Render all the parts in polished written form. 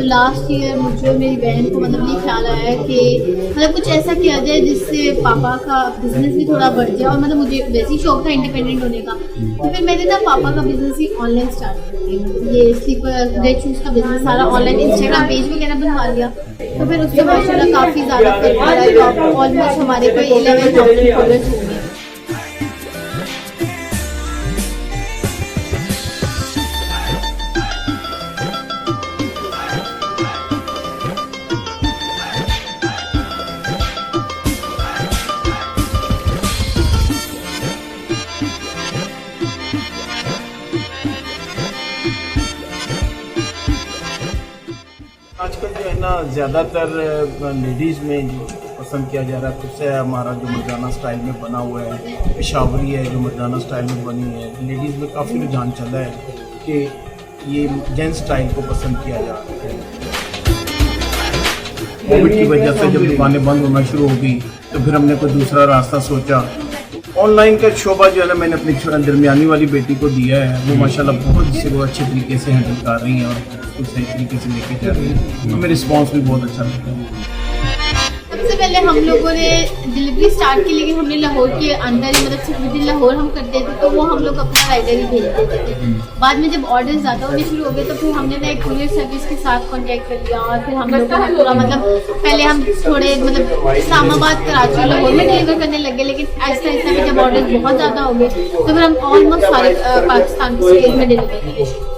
Last year मुझे और मेरी बहन को मतलब ये ख्याल आया है कि मतलब कुछ ऐसा किया जाए जिससे पापा का बिजनेस भी थोड़ा बढ़ जाए। और मतलब मुझे वैसे ही शौक था इंडिपेंडेंट होने का, तो फिर मैंने ना पापा का बिजनेस ही ऑनलाइन स्टार्ट कर दिया। ये स्लीपर रेड शूज़ का बिजनेस सारा ऑनलाइन, इंस्टाग्राम पेज वगैरह बनवा लिया। तो फिर उससे माशाल्लाह काफ़ी ज़्यादा फिर ऑलमोस्ट हमारे को 11,000 फॉलोअर्स हो गए। आजकल जो है ना ज़्यादातर लेडीज़ में जो पसंद किया जा रहा है, खुद से हमारा जो मर्दाना स्टाइल में बना हुआ है, पेशावरी है जो मर्दाना स्टाइल में बनी है, लेडीज़ में काफ़ी रुझान चला है कि ये जेंट्स स्टाइल को पसंद किया जा रहा है। कोविड की वजह से जब दुकानें बंद होना शुरू हो गई तो फिर हमने कोई दूसरा रास्ता सोचा। ऑनलाइन का शोबा जो है ना मैंने अपनी दरमियानी वाली बेटी को दिया है, वो माशाल्लाह बहुत इसे वो अच्छे तरीके से हैंडल कर रही हैं और उसको सही तरीके से लेके जा रही हैं। हमें रिस्पांस भी बहुत अच्छा लगता है। सबसे पहले हम लोगों ने डिलीवरी स्टार्ट की, लेकिन हमने लाहौर के अंदर ही मतलब सिर्फ विद इन लाहौर हम करते थे, तो वो हम लोग अपना राइडर ही भेजते थे। बाद में जब ऑर्डर ज़्यादा होने शुरू हो गए तो फिर हमने ना एक कुरियर सर्विस के साथ कॉन्टैक्ट कर लिया और फिर हम लोग पूरा मतलब पहले हम थोड़े मतलब इस्लामाबाद कराची लाहौर में डिलीवर करने लगे, लेकिन ऐसा ऐसा भी जब ऑर्डर बहुत ज़्यादा हो गए तो फिर हम ऑलमोस्ट सारे पाकिस्तान के स्टेट में डिलीवर करें।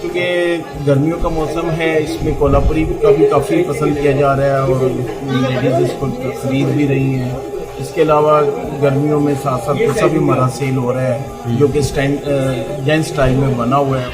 क्योंकि गर्मियों का मौसम है, इसमें कोल्हापुरी का भी काफ़ी पसंद किया जा रहा है और लेडीज़ इसको खरीद भी रही हैं। इसके अलावा गर्मियों में साथ साथ कुछ भी हमारा सेल हो रहा है जो कि जेंट्स स्टाइल में बना हुआ है।